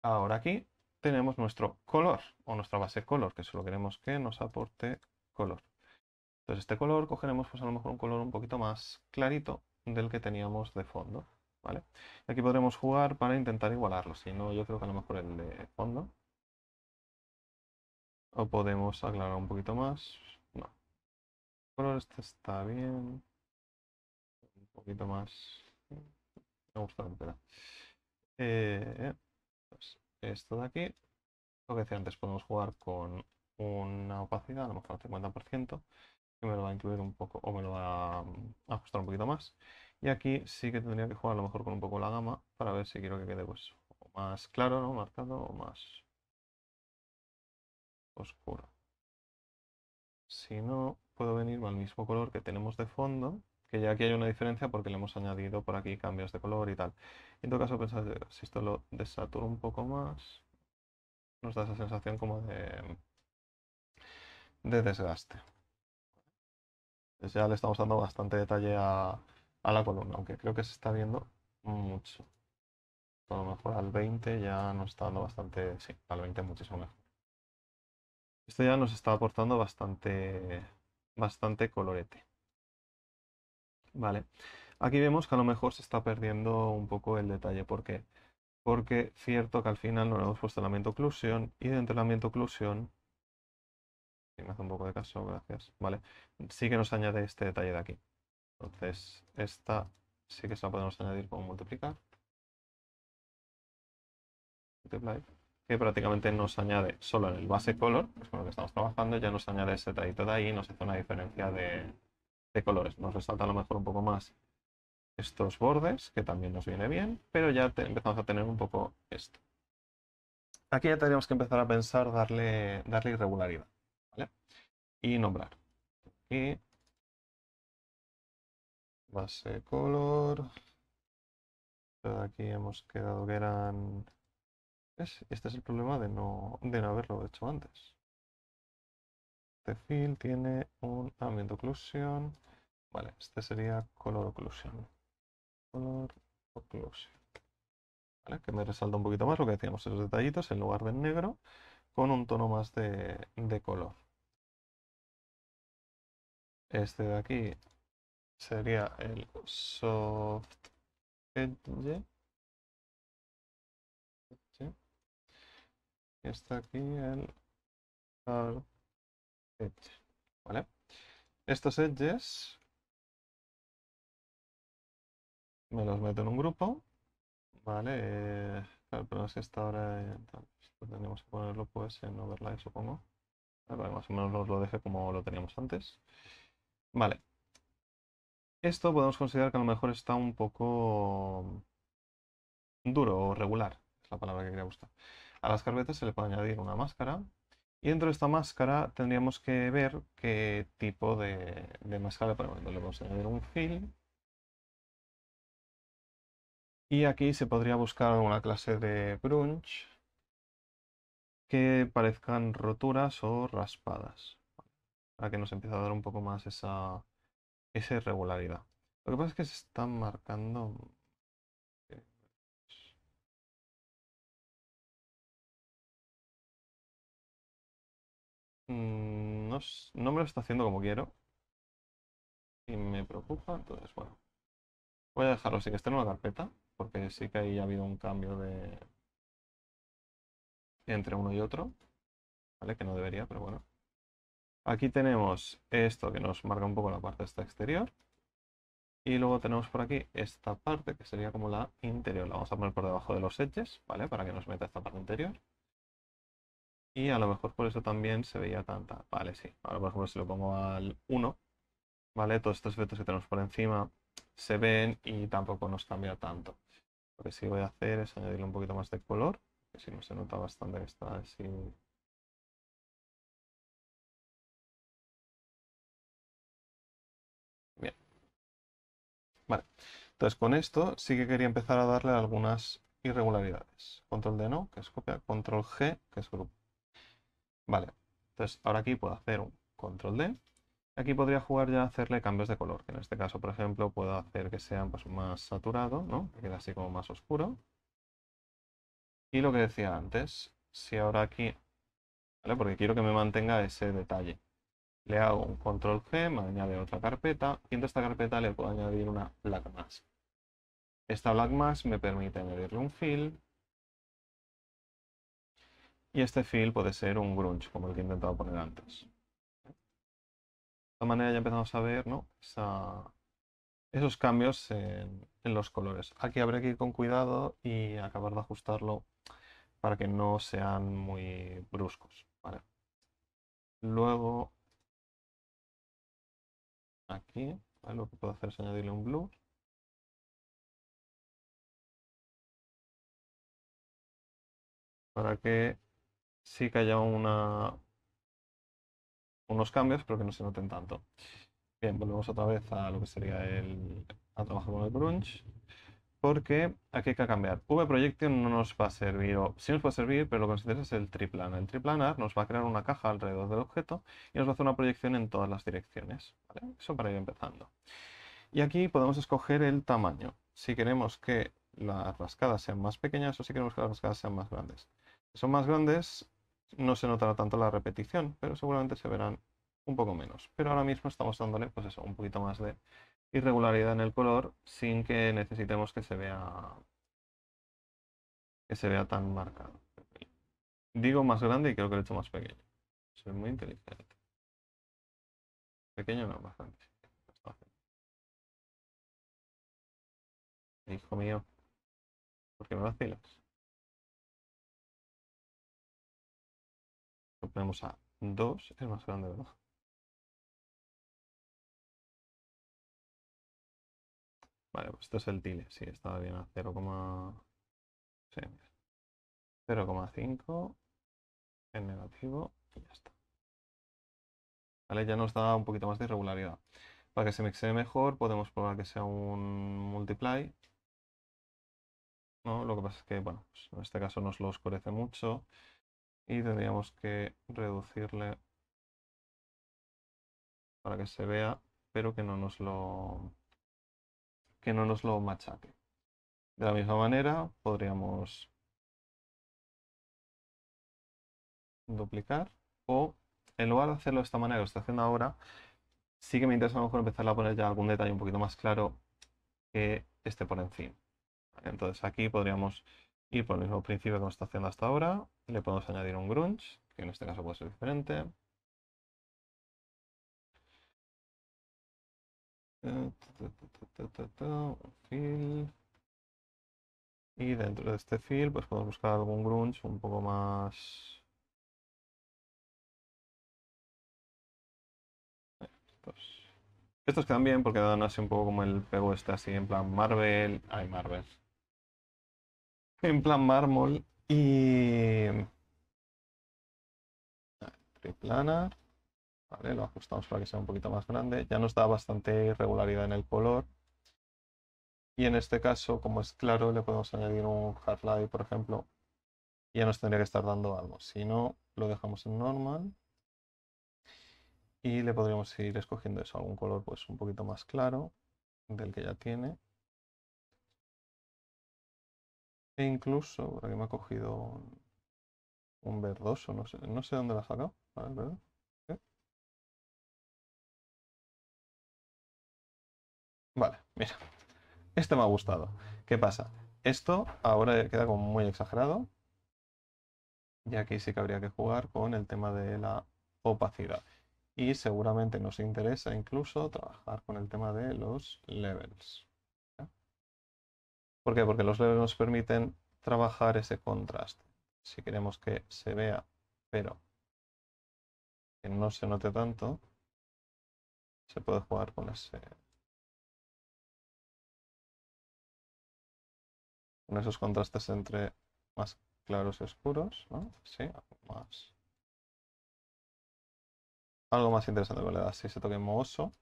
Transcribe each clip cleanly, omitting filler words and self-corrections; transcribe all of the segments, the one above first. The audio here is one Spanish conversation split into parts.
Ahora aquí tenemos nuestro color o nuestra base color, que solo queremos que nos aporte color. Entonces este color cogeremos pues a lo mejor un color un poquito más clarito del que teníamos de fondo, ¿vale? Y aquí podremos jugar para intentar igualarlo, si no yo creo que a lo mejor el de fondo. O podemos aclarar un poquito más. No, el color este está bien, un poquito más. Me gusta la entera. Pues esto de aquí, lo que decía antes, podemos jugar con una opacidad, a lo mejor al 50%, que me lo va a incluir un poco, o me lo va a ajustar un poquito más. Y aquí sí que tendría que jugar a lo mejor con un poco la gama para ver si quiero que quede pues o más claro, ¿no? Marcado o más oscuro. Si no, puedo venir al mismo color que tenemos de fondo, que ya aquí hay una diferencia porque le hemos añadido por aquí cambios de color y tal. En todo caso, pensad, si esto lo desaturo un poco más, nos da esa sensación como de desgaste. Pues ya le estamos dando bastante detalle a la columna, aunque creo que se está viendo mucho. A lo mejor al 20 ya nos está dando bastante, sí, al 20 muchísimo mejor. Esto ya nos está aportando bastante colorete. Vale, aquí vemos que a lo mejor se está perdiendo un poco el detalle. ¿Por qué? Porque cierto que al final no le hemos puesto el ambiente oclusión y dentro del ambiente oclusión, si me hace un poco de caso, gracias, vale, sí que nos añade este detalle de aquí. Entonces, esta sí que se la podemos añadir con multiplicar, que prácticamente nos añade solo en el base color, que es con lo que estamos trabajando, ya nos añade ese detallito de ahí y nos hace una diferencia de colores. Nos resalta a lo mejor un poco más estos bordes, que también nos viene bien, pero ya empezamos a tener un poco esto. Aquí ya tendríamos que empezar a pensar darle irregularidad, ¿vale? Y nombrar. Y base color. Pero aquí hemos quedado que eran. ¿Ves? Este es el problema de no haberlo hecho antes. Este fill tiene un ambiente oclusión. Vale, este sería color oclusión. Color oclusión. ¿Vale? Que me resalta un poquito más lo que decíamos, esos detallitos en lugar del negro, con un tono más de color. Este de aquí sería el soft edge. ¿Sí? Y está aquí el hard edge. ¿Vale? Estos edges me los meto en un grupo. ¿Vale? Claro, pero es que esta hora esto tendríamos que ponerlo pues en overlay, supongo. Para que más o menos nos lo deje como lo teníamos antes. Vale. Esto podemos considerar que a lo mejor está un poco duro o regular, es la palabra que quería buscar. A las carpetas se le puede añadir una máscara y dentro de esta máscara tendríamos que ver qué tipo de máscara le ponemos. Le podemos añadir un fill y aquí se podría buscar alguna clase de brunch que parezcan roturas o raspadas, para que nos empiece a dar un poco más esa irregularidad. Lo que pasa es que se están marcando. eh, no, no me lo está haciendo como quiero y me preocupa, entonces bueno. Voy a dejarlo así que esté en una carpeta, porque sí que ahí ha habido un cambio entre uno y otro, ¿vale? Que no debería, pero bueno. Aquí tenemos esto que nos marca un poco la parte esta exterior. Y luego tenemos por aquí esta parte que sería como la interior. La vamos a poner por debajo de los edges, ¿vale? Para que nos meta esta parte interior. Y a lo mejor por eso también se veía tanta. Vale, sí. Ahora por ejemplo si lo pongo al 1, ¿vale? Todos estos efectos que tenemos por encima se ven y tampoco nos cambia tanto. Lo que sí voy a hacer es añadirle un poquito más de color, que si no se nota bastante que está así. Bien, vale. Entonces con esto sí que quería empezar a darle algunas irregularidades. Control D no, que es copia. Control G, que es grupo. Vale. Entonces ahora aquí puedo hacer un control D. Aquí podría jugar ya a hacerle cambios de color, que en este caso, por ejemplo, puedo hacer que sea pues, más saturado, ¿no? Que quede así como más oscuro. Y lo que decía antes, si ahora aquí, ¿vale? Porque quiero que me mantenga ese detalle. Le hago un control G, me añade otra carpeta y en esta carpeta le puedo añadir una black mask. Esta black mask me permite añadirle un fill y este fill puede ser un grunge, como el que he intentado poner antes. De esta manera ya empezamos a ver, ¿no? Esos cambios en los colores. Aquí habrá que ir con cuidado y acabar de ajustarlo para que no sean muy bruscos, ¿vale? Luego, aquí, ¿vale? Lo que puedo hacer es añadirle un blue. Para que sí que haya unos cambios, pero que no se noten tanto. Bien, volvemos otra vez a lo que sería a trabajar con el grunge. Porque aquí hay que cambiar. VProjection no nos va a servir, o sí nos puede servir, pero lo que nos interesa es el triplanar. El triplanar nos va a crear una caja alrededor del objeto y nos va a hacer una proyección en todas las direcciones, ¿vale? Eso para ir empezando. Y aquí podemos escoger el tamaño. Si queremos que las rascadas sean más pequeñas o si queremos que las rascadas sean más grandes. Si son más grandes, no se notará tanto la repetición, pero seguramente se verán un poco menos. Pero ahora mismo estamos dándole, pues eso, un poquito más de irregularidad en el color sin que necesitemos que se vea tan marcado. Digo más grande y creo que lo he hecho más pequeño. Soy muy inteligente. Pequeño no, más grande. Hijo mío, ¿por qué me vacilas? Lo ponemos a 2, es más grande, ¿verdad? Vale, pues esto es el tile. Sí, estaba bien a 0, sí, 0,5 en negativo y ya está. Vale, ya nos da un poquito más de irregularidad. Para que se mixe mejor podemos probar que sea un multiply, ¿no? Lo que pasa es que, bueno, pues en este caso nos lo oscurece mucho y tendríamos que reducirle para que se vea, pero que no nos lo machaque. De la misma manera podríamos duplicar o en lugar de hacerlo de esta manera que lo estoy haciendo ahora, sí que me interesa a lo mejor empezar a poner ya algún detalle un poquito más claro que esté por encima. Entonces aquí podríamos ir por el mismo principio que hemos estado haciendo hasta ahora. Le podemos añadir un grunge, que en este caso puede ser diferente. Un fill. Y dentro de este fill pues podemos buscar algún grunge un poco más... Estos quedan bien porque dan así un poco como el pego este así en plan Marvel. Ay, Marvel. En plan mármol y triplana. Vale, lo ajustamos para que sea un poquito más grande. Ya nos da bastante irregularidad en el color. Y en este caso, como es claro, le podemos añadir un hard light, por ejemplo. Y ya nos tendría que estar dando algo. Si no, lo dejamos en normal. Y le podríamos ir escogiendo eso, algún color pues un poquito más claro del que ya tiene. E incluso, por aquí me ha cogido un verdoso, no sé dónde la ha sacado. A ver, ¿verdad? ¿Eh? Vale, mira, este me ha gustado. ¿Qué pasa? Esto ahora queda como muy exagerado. Y aquí sí que habría que jugar con el tema de la opacidad. Y seguramente nos interesa incluso trabajar con el tema de los levels. ¿Ya? ¿Por qué? Porque los levels nos permiten trabajar ese contraste. Si queremos que se vea, pero que no se note tanto, se puede jugar con esos contrastes entre más claros y oscuros, ¿no? Sí, algo más interesante que le da así ese toque mohoso.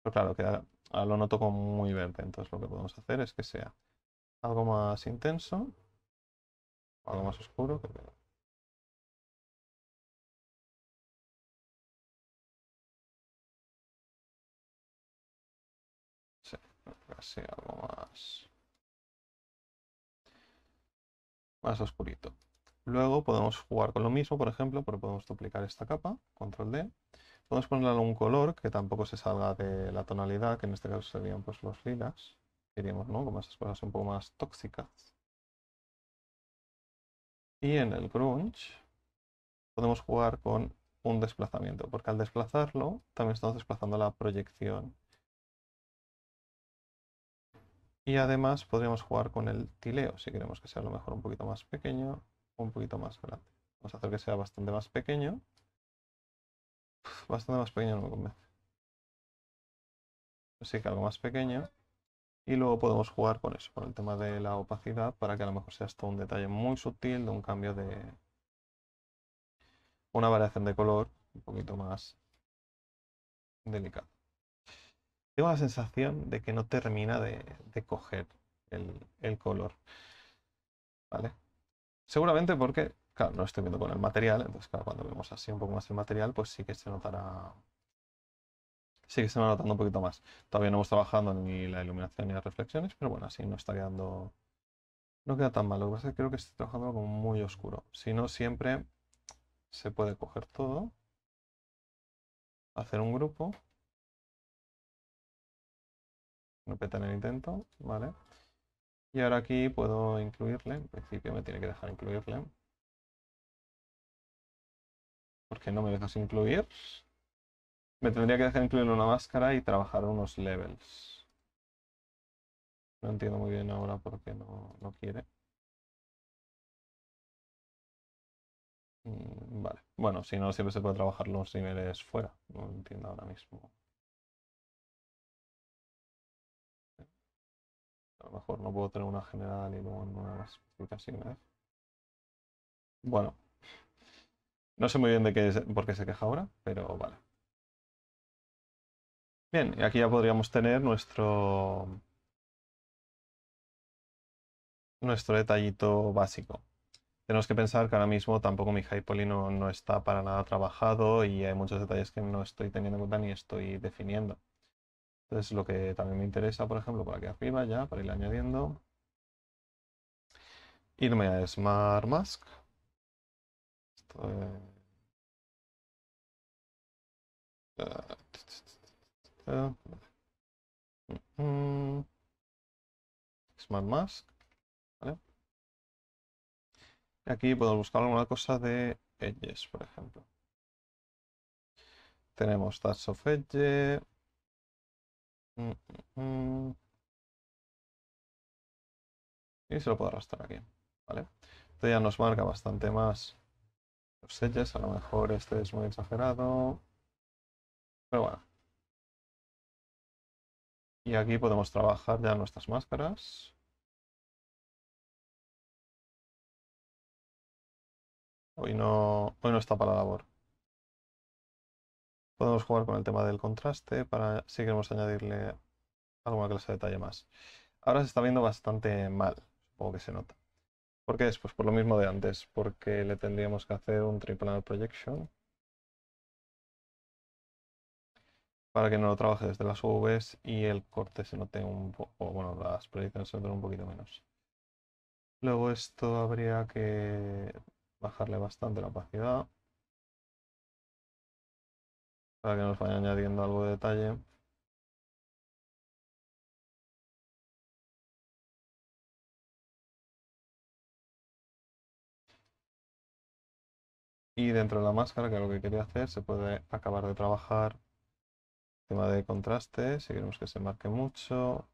Pero claro, ahora lo noto como muy verde. Entonces lo que podemos hacer es que sea algo más intenso, algo más oscuro. Sí, casi algo más. más oscurito. Luego podemos jugar con lo mismo, por ejemplo, porque podemos duplicar esta capa, control D. Podemos ponerle un color que tampoco se salga de la tonalidad, que en este caso serían pues los lilas. Queríamos, ¿no? Como esas cosas un poco más tóxicas. Y en el grunge podemos jugar con un desplazamiento, porque al desplazarlo también estamos desplazando la proyección. Y además podríamos jugar con el tileo, si queremos que sea a lo mejor un poquito más pequeño o un poquito más grande. Vamos a hacer que sea bastante más pequeño. Bastante más pequeño no me convence. Así que algo más pequeño. Y luego podemos jugar con eso, con el tema de la opacidad, para que a lo mejor sea esto un detalle muy sutil de un cambio de una variación de color un poquito más delicada. Tengo la sensación de que no termina de coger el color, ¿vale? Seguramente porque, claro, no estoy viendo con el material, entonces claro, cuando vemos así un poco más el material, pues sí que se notará, sí que se va notando un poquito más. Todavía no hemos trabajado ni la iluminación ni las reflexiones, pero bueno, así no está quedando, no queda tan mal. Lo que pasa es que creo que estoy trabajando como muy oscuro. Si no, siempre se puede coger todo, hacer un grupo, repetir el intento, ¿vale? Y ahora aquí puedo incluirle, en principio me tiene que dejar incluirle, porque no me dejas incluir. Me tendría que dejar incluir una máscara y trabajar unos levels. No entiendo muy bien ahora por qué no quiere. Vale. Bueno, si no, siempre se puede trabajar los niveles fuera. No entiendo ahora mismo. A lo mejor no puedo tener una general y luego una más específica. Bueno, no sé muy bien por qué se queja ahora, pero vale. Bien, y aquí ya podríamos tener nuestro detallito básico. Tenemos que pensar que ahora mismo tampoco mi high poly no está para nada trabajado y hay muchos detalles que no estoy teniendo en cuenta ni estoy definiendo. Entonces lo que también me interesa, por ejemplo, por aquí arriba ya, para ir añadiendo, irme a Smart Mask. Esto mm, Smart Mask, ¿vale? Y aquí puedo buscar alguna cosa de edges, por ejemplo. Tenemos Touch of Edge. mm, mm, y se lo puedo arrastrar aquí, ¿vale? Esto ya nos marca bastante más los edges. A lo mejor este es muy exagerado. Pero bueno. Y aquí podemos trabajar ya nuestras máscaras. Hoy no está para la labor. Podemos jugar con el tema del contraste para si queremos añadirle alguna clase de detalle más. Ahora se está viendo bastante mal, supongo que se nota. ¿Por qué es? Pues por lo mismo de antes, porque le tendríamos que hacer un triplanar projection para que no lo trabaje desde las UVs y el corte se note un poco, bueno, las proyecciones se noten un poquito menos. Luego esto habría que bajarle bastante la opacidad para que nos vaya añadiendo algo de detalle. Y dentro de la máscara, que es lo que quería hacer, se puede acabar de trabajar tema de contraste, si queremos que se marque mucho,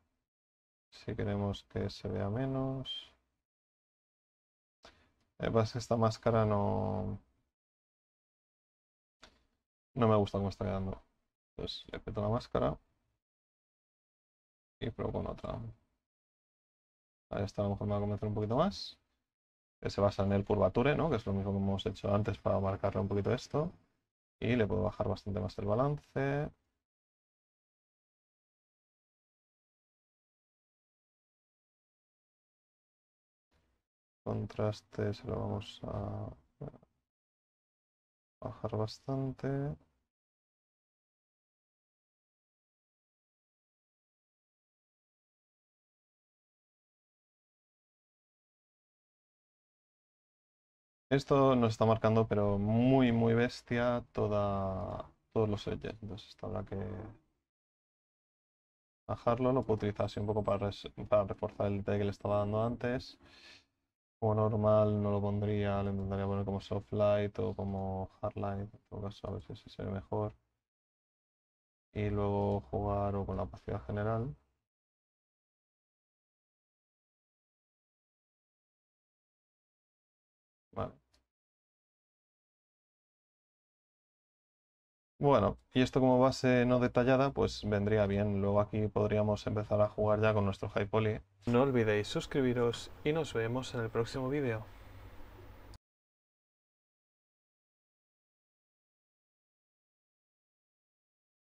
si queremos que se vea menos. Lo que pasa es que esta máscara no me gusta cómo está quedando. Entonces le peto la máscara y pruebo con otra. Ahí está, a lo mejor me va a convencer un poquito más. Que se basa en el curvature, ¿no? Que es lo mismo que hemos hecho antes para marcarle un poquito esto. Y le puedo bajar bastante más el balance. Contraste se lo vamos a bajar bastante. Esto nos está marcando, pero muy, muy bestia todos los edges. Entonces, esto habrá que bajarlo. Lo puedo utilizar así un poco para reforzar el detalle que le estaba dando antes. Como normal no lo pondría, lo intentaría poner como soft light o como hard light. En todo caso, a ver si así se ve mejor. Y luego jugar o con la opacidad general. Vale. Bueno, y esto como base no detallada, pues vendría bien. Luego aquí podríamos empezar a jugar ya con nuestro High Poly. No olvidéis suscribiros y nos vemos en el próximo vídeo.